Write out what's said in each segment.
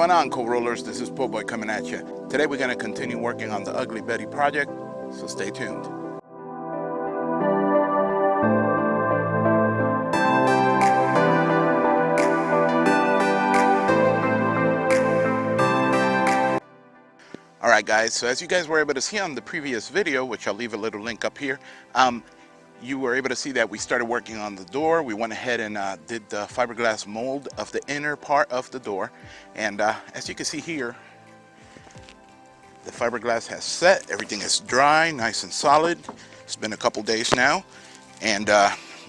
going on, co-rollers? This is Po Boy coming at you. Today we're going to continue working on the Ugly Betty project, so stay tuned. Alright guys, so as you guys were able to see on the previous video, which I'll leave a little link up here, you were able to see that we started working on the door. We went ahead and did the fiberglass mold of the inner part of the door. And as you can see here, the fiberglass has set. Everything is dry, nice and solid. It's been a couple days now. And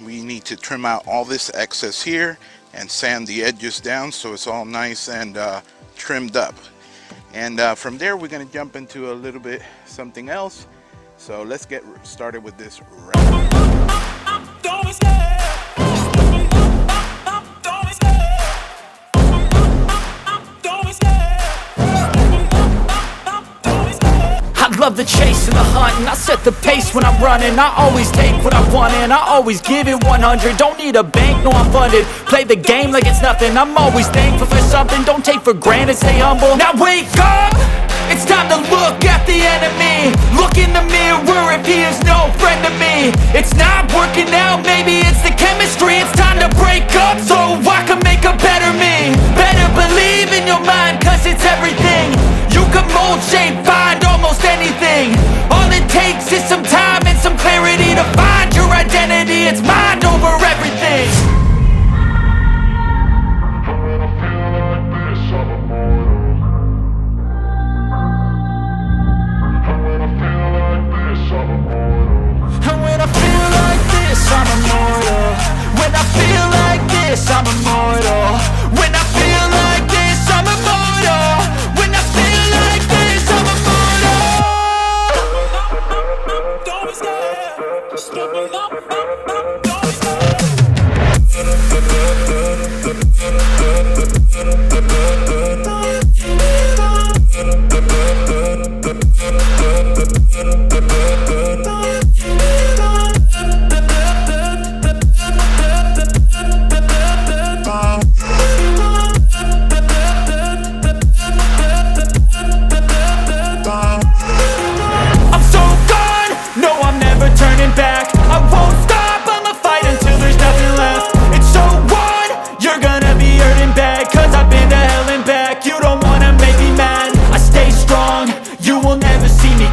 we need to trim out all this excess here and sand the edges down so it's all nice and trimmed up. And from there, we're going to jump into a little bit something else. So let's get started with this wrap. I love the chase and the hunt, and I set the pace when I'm running. I always take what I want and I always give it 100. Don't need a bank, no I'm funded. Play the game like it's nothing. I'm always thankful for something. Don't take for granted, stay humble. Now wake up! It's time to look at the enemy. Look in the mirror if he is no friend to me. It's not working out, maybe it's the chemistry. It's time to break up so I can make a better me. Better believe in your mind, cause it's everything. You can mold, shape, find almost anything. All it takes is some time and some clarity to find your identity. It's mind over everything. I'm immortal. When I feel like this, I'm immortal. When I feel like this, I'm immortal. When I feel like this, I'm immortal. Don't be scared. Just keep it up. Don't be scared.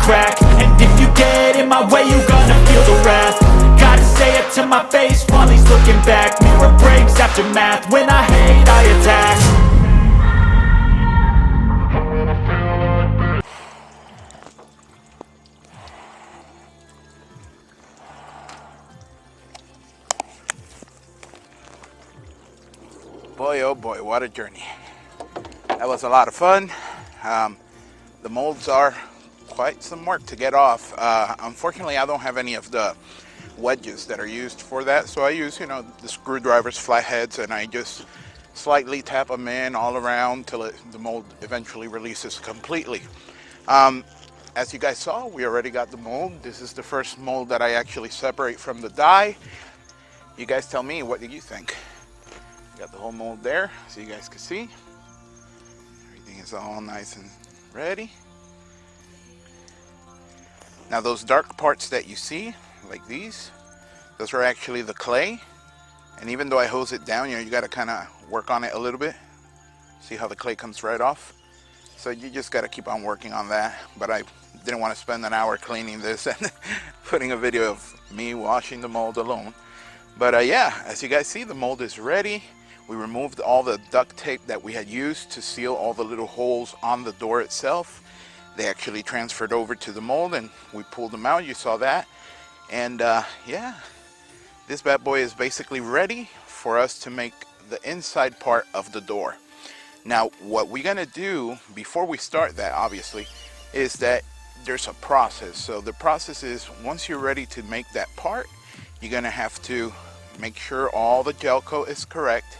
And if you get in my way, you gonna feel the wrath. Gotta say it to my face while he's looking back. Mirror breaks after math. When I hate, I attack. Boy, oh boy, what a journey. That was a lot of fun. The molds are quite some work to get off. Unfortunately, I don't have any of the wedges that are used for that, so I use, the screwdrivers, flatheads, and I just slightly tap them in all around till the mold eventually releases completely. As you guys saw, we already got the mold. This is the first mold that I actually separate from the die. You guys tell me, what do you think? Got the whole mold there, so you guys can see. Everything is all nice and ready. Now those dark parts that you see, like these, those are actually the clay. And even though I hose it down, you got to kind of work on it a little bit. See how the clay comes right off? So you just got to keep on working on that. But I didn't want to spend an hour cleaning this and putting a video of me washing the mold alone. But yeah, as you guys see, the mold is ready. We removed all the duct tape that we had used to seal all the little holes on the door itself. They actually transferred over to the mold and we pulled them out. You saw that. And yeah, this bad boy is basically ready for us to make the inside part of the door. Now, what we're gonna do before we start that, obviously, is that there's a process. So the process is, once you're ready to make that part, you're gonna have to make sure all the gel coat is correct.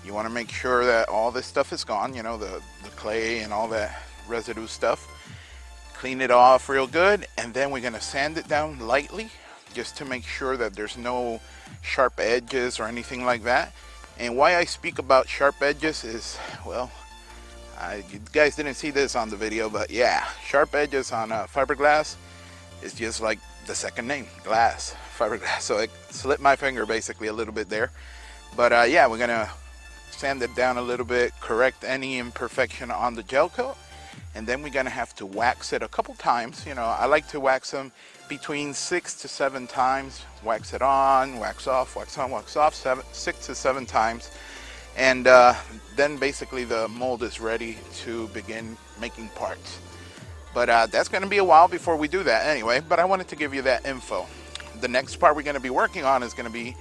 You wanna make sure that all this stuff is gone, the clay and all that residue stuff. Clean it off real good, and then we're gonna sand it down lightly just to make sure that there's no sharp edges or anything like that. And why I speak about sharp edges is, well, You guys didn't see this on the video, but yeah, sharp edges on fiberglass is just like the second name, glass, fiberglass. So it slipped my finger basically a little bit there. But yeah, we're gonna sand it down a little bit, correct any imperfection on the gel coat, and then we're gonna have to wax it a couple times. You know, I like to wax them between 6 to 7 times. Wax it on, wax off, wax on, wax off, 6 to 7 times. And then basically the mold is ready to begin making parts. But that's going to be a while before we do that anyway, but I wanted to give you that info. The next part we're going to be working on is going to be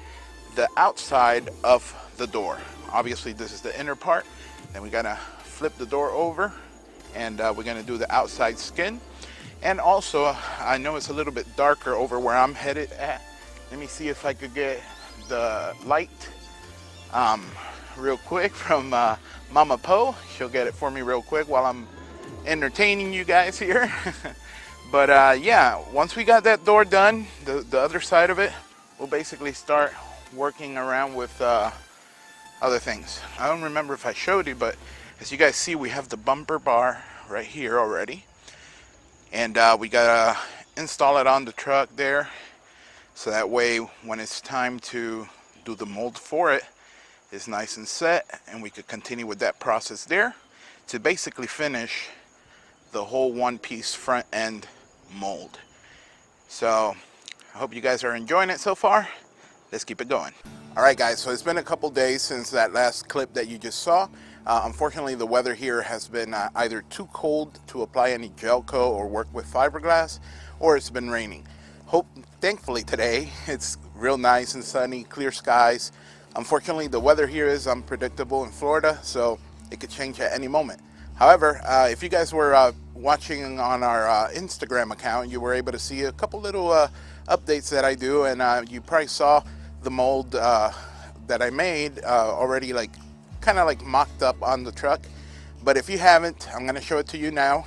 the outside of the door. Obviously this is the inner part, and we're going to flip the door over, and we're going to do the outside skin. And also, I know it's a little bit darker over where I'm headed at. Let me see if I could get the light real quick from Mama Po. She'll get it for me real quick while I'm entertaining you guys here. But yeah, once we got that door done, the other side of it, we'll basically start working around with other things. I don't remember if I showed you, but as you guys see, we have the bumper bar right here already, and we gotta install it on the truck there, so that way when it's time to do the mold for it, is nice and set, and we could continue with that process there to basically finish the whole one-piece front end mold. So I hope you guys are enjoying it so far. Let's keep it going. All right guys, so it's been a couple days since that last clip that you just saw. Unfortunately, the weather here has been either too cold to apply any gel coat or work with fiberglass, or it's been raining. Thankfully today it's real nice and sunny, clear skies. Unfortunately, the weather here is unpredictable in Florida, so it could change at any moment. However, if you guys were watching on our Instagram account, you were able to see a couple little updates that I do, and you probably saw the mold that I made already, like kind of like mocked up on the truck. But if you haven't, I'm going to show it to you now.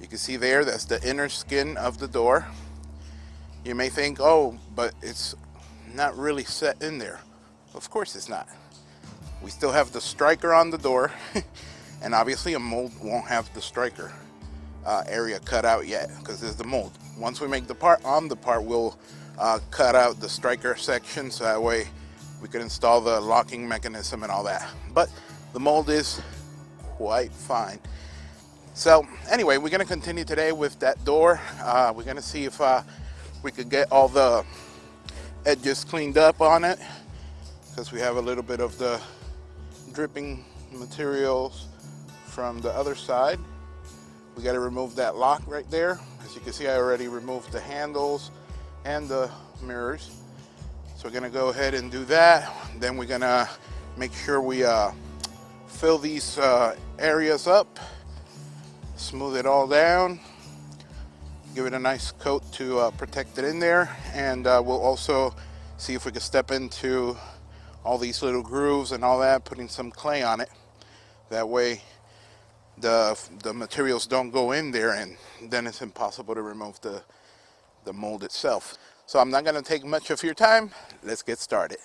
You can see there, that's the inner skin of the door. You may think, oh, but it's not really set in there. Of course it's not. We still have the striker on the door, and obviously a mold won't have the striker area cut out yet, because there's the mold. Once we make the part, on the part, we'll cut out the striker section, so that way we can install the locking mechanism and all that. But the mold is quite fine. So anyway, we're going to continue today with that door. We're going to see if we could get all the edges cleaned up on it, because we have a little bit of the dripping materials from the other side. We got to remove that lock right there. As you can see, I already removed the handles and the mirrors. So we're going to go ahead and do that. Then we're going to make sure we fill these areas up, smooth it all down, give it a nice coat to protect it in there, and we'll also see if we can step into all these little grooves and all that, putting some clay on it. That way the materials don't go in there, and then it's impossible to remove the mold itself. So I'm not going to take much of your time. Let's get started.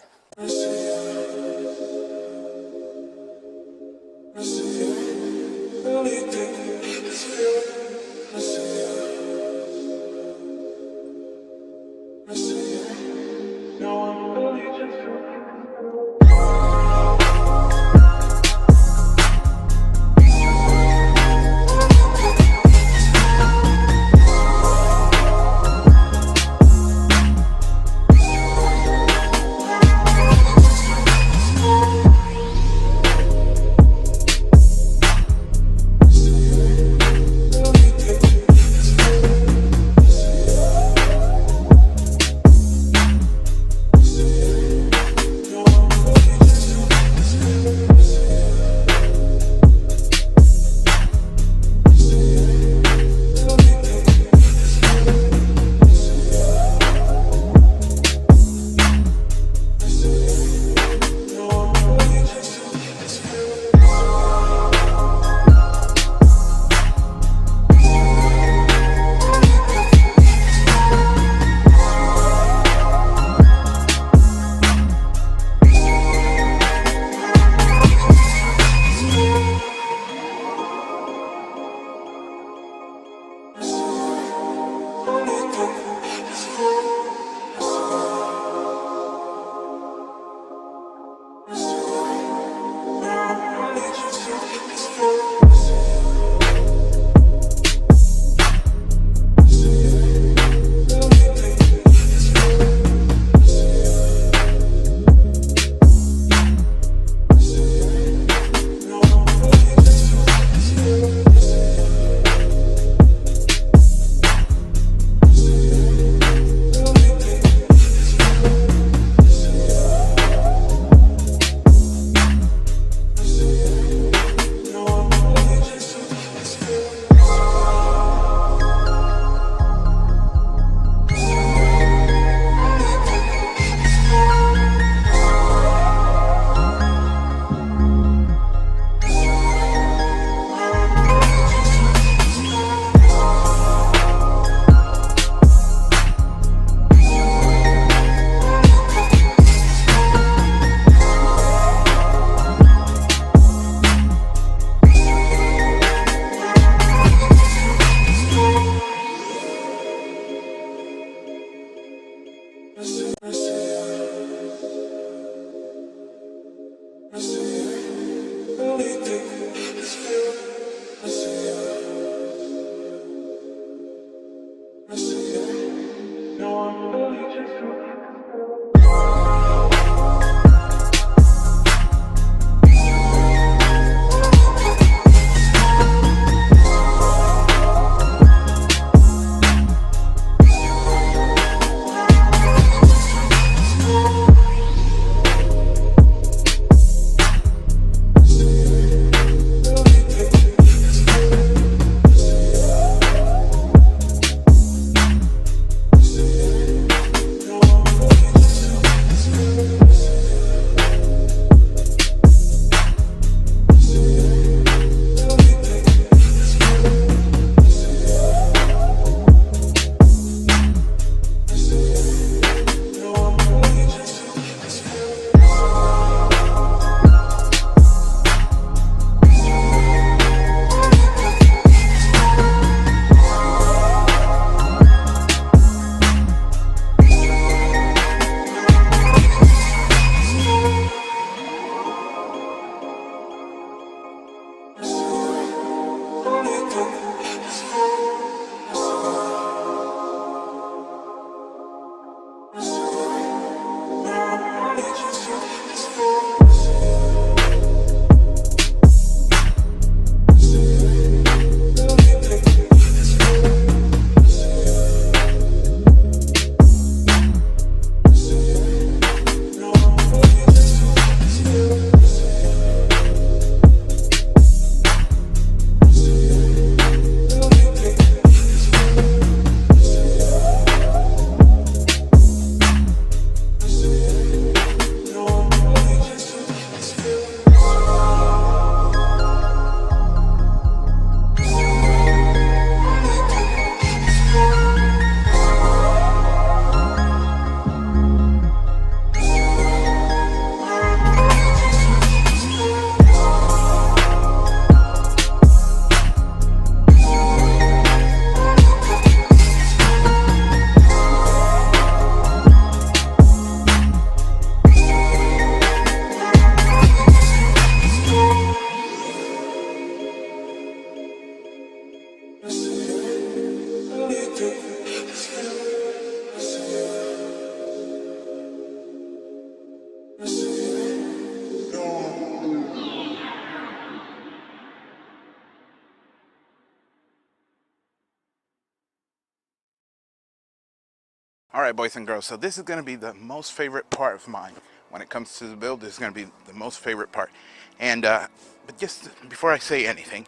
All right, boys and girls, so this is going to be the most favorite part of mine. When it comes to the build, this is going to be the most favorite part. And but just before I say anything,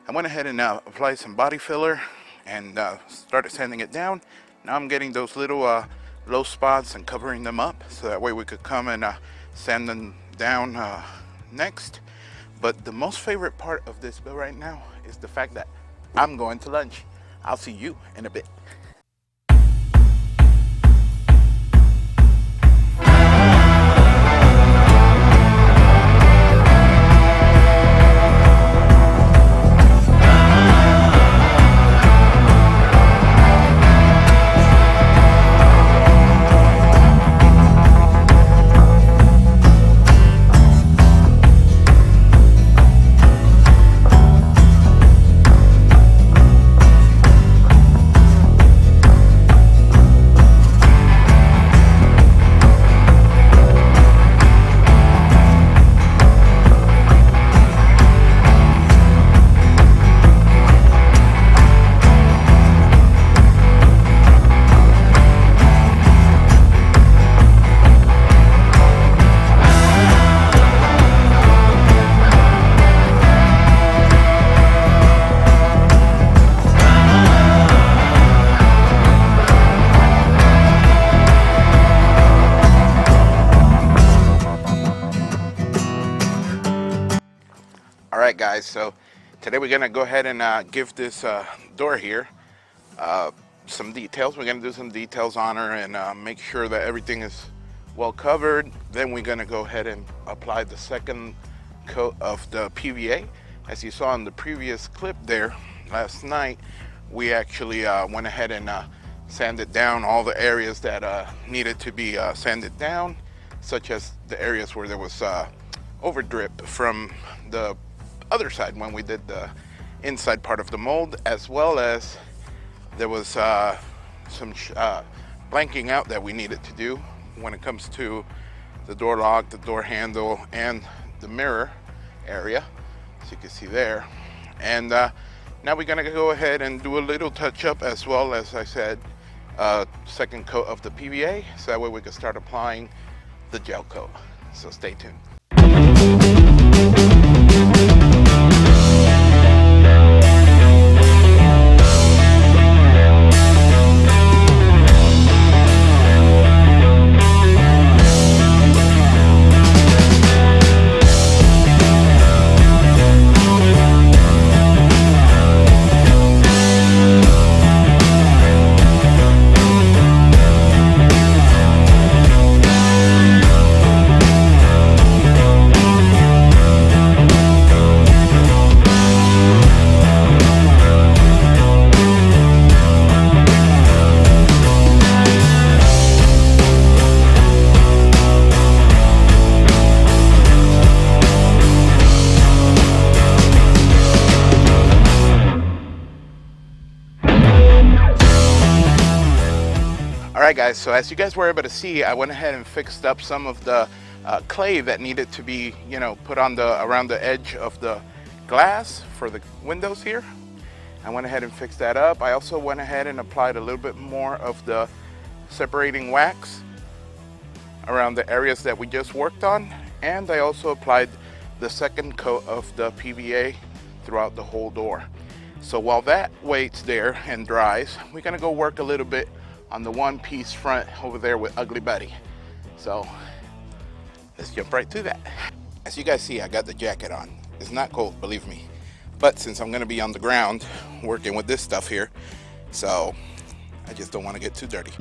I went ahead and applied some body filler and started sanding it down. Now I'm getting those little low spots and covering them up, so that way we could come and sand them down next. But the most favorite part of this build right now is the fact that I'm going to lunch. I'll see you in a bit. Alright guys, so today we're going to go ahead and give this door here some details. We're going to do some details on her and make sure that everything is well covered. Then we're going to go ahead and apply the second coat of the PVA. As you saw in the previous clip there last night, we actually went ahead and sanded down all the areas that needed to be sanded down, such as the areas where there was over drip from the other side when we did the inside part of the mold, as well as there was some blanking out that we needed to do when it comes to the door lock, the door handle, and the mirror area, as you can see there. And now we're gonna go ahead and do a little touch up, as well as I said, second coat of the PVA, so that way we can start applying the gel coat. So stay tuned. Alright guys, so as you guys were able to see, I went ahead and fixed up some of the clay that needed to be, you know, put on around the edge of the glass for the windows here. I went ahead and fixed that up. I also went ahead and applied a little bit more of the separating wax around the areas that we just worked on, and I also applied the second coat of the PVA throughout the whole door. So while that waits there and dries, we're gonna go work a little bit on the one piece front over there with Ugly Buddy. So let's jump right to that. As you guys see, I got the jacket on. It's not cold, believe me, but since I'm gonna be on the ground working with this stuff here, so I just don't want to get too dirty.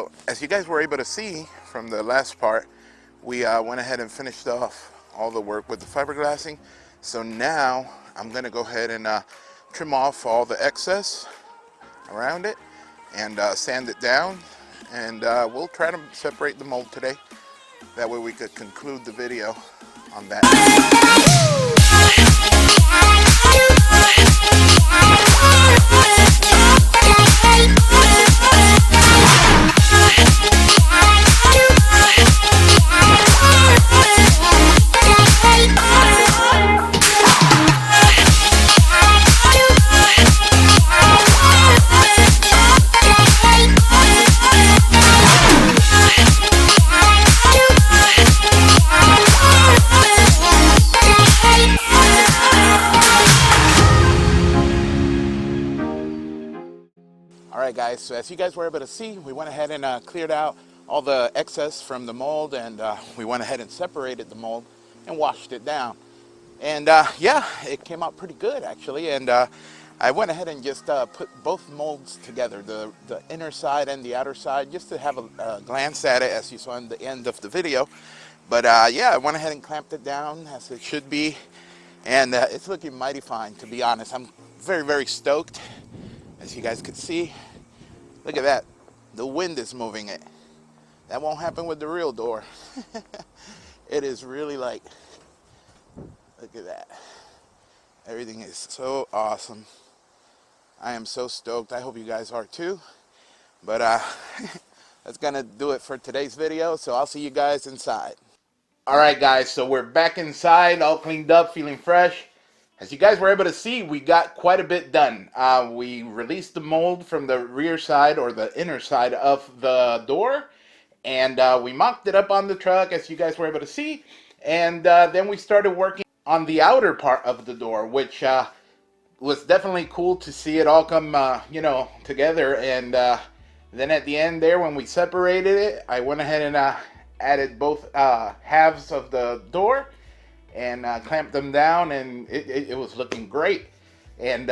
So as you guys were able to see from the last part, we went ahead and finished off all the work with the fiberglassing. So now I'm gonna go ahead and trim off all the excess around it and sand it down, and we'll try to separate the mold today. That way we could conclude the video on that. Alright guys, so as you guys were able to see, we went ahead and cleared out all the excess from the mold, and we went ahead and separated the mold and washed it down. And yeah, it came out pretty good actually, and I went ahead and just put both molds together, the inner side and the outer side, just to have a glance at it as you saw in the end of the video. But yeah, I went ahead and clamped it down as it should be, and it's looking mighty fine, to be honest. I'm very, very stoked. As you guys could see, look at that. The wind is moving it. That won't happen with the real door. It is really like, look at that. Everything is so awesome. I am so stoked. I hope you guys are too. But that's gonna do it for today's video. So I'll see you guys inside. All right, guys. So we're back inside, all cleaned up, feeling fresh. As you guys were able to see, we got quite a bit done. We released the mold from the rear side, or the inner side of the door, and we mocked it up on the truck, as you guys were able to see, and then we started working on the outer part of the door, which was definitely cool to see it all come you know, together. And then at the end there, when we separated it, I went ahead and added both halves of the door and clamped them down, and it was looking great. And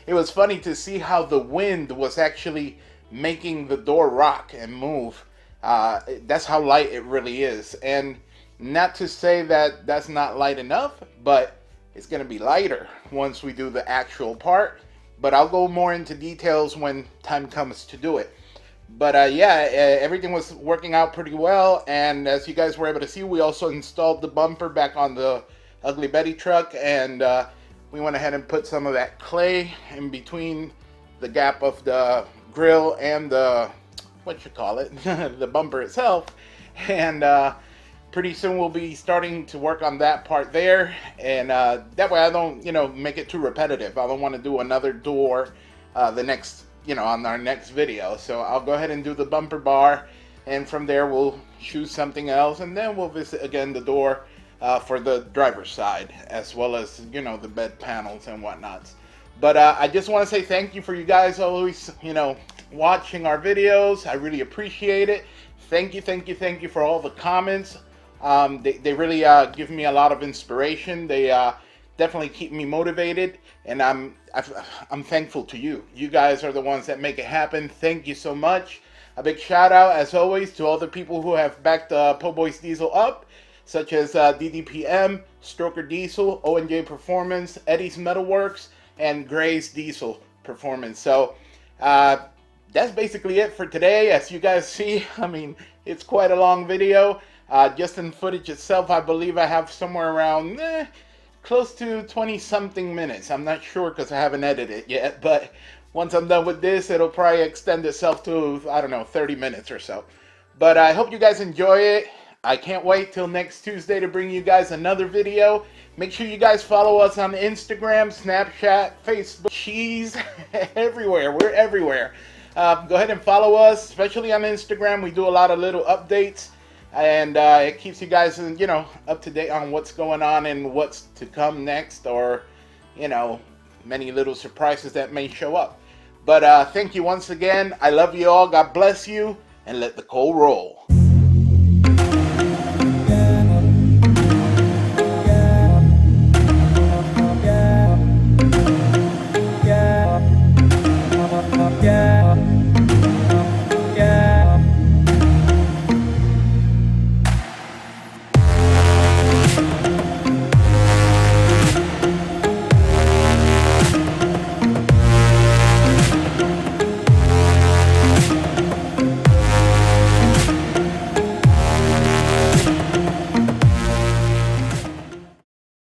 it was funny to see how the wind was actually making the door rock and move. That's how light it really is. And not to say that that's not light enough, but it's going to be lighter once we do the actual part. But I'll go more into details when time comes to do it. But yeah, everything was working out pretty well, and as you guys were able to see, we also installed the bumper back on the Ugly Betty truck, and we went ahead and put some of that clay in between the gap of the grill and the, what you call it, the bumper itself. And pretty soon we'll be starting to work on that part there, and that way I don't, you know, make it too repetitive. I don't want to do another door the next, you know, on our next video. So I'll go ahead and do the bumper bar, and from there we'll choose something else, and then we'll visit again the door for the driver's side, as well as, you know, the bed panels and whatnots. But I just want to say thank you for you guys always, you know, watching our videos. I really appreciate it. Thank you, thank you, thank you for all the comments. They really give me a lot of inspiration. They definitely keep me motivated, and I'm thankful to you. You guys are the ones that make it happen. Thank you so much. A big shout out, as always, to all the people who have backed Po' Boys Diesel up, such as DDPM, Stroker Diesel, O&J Performance, Eddie's Metalworks, and Gray's Diesel Performance. So that's basically it for today. As you guys see, I mean, it's quite a long video. Just in footage itself, I believe I have somewhere around close to 20-something minutes. I'm not sure because I haven't edited it yet, but once I'm done with this, it'll probably extend itself to, I don't know, 30 minutes or so. But I hope you guys enjoy it. I can't wait till next Tuesday to bring you guys another video. Make sure you guys follow us on Instagram, Snapchat, Facebook, Cheese, everywhere. We're everywhere. Go ahead and follow us, especially on Instagram. We do a lot of little updates, and it keeps you guys, you know, up to date on what's going on and what's to come next, or, you know, many little surprises that may show up. But thank you once again. I love you all. God bless you, and let the coal roll.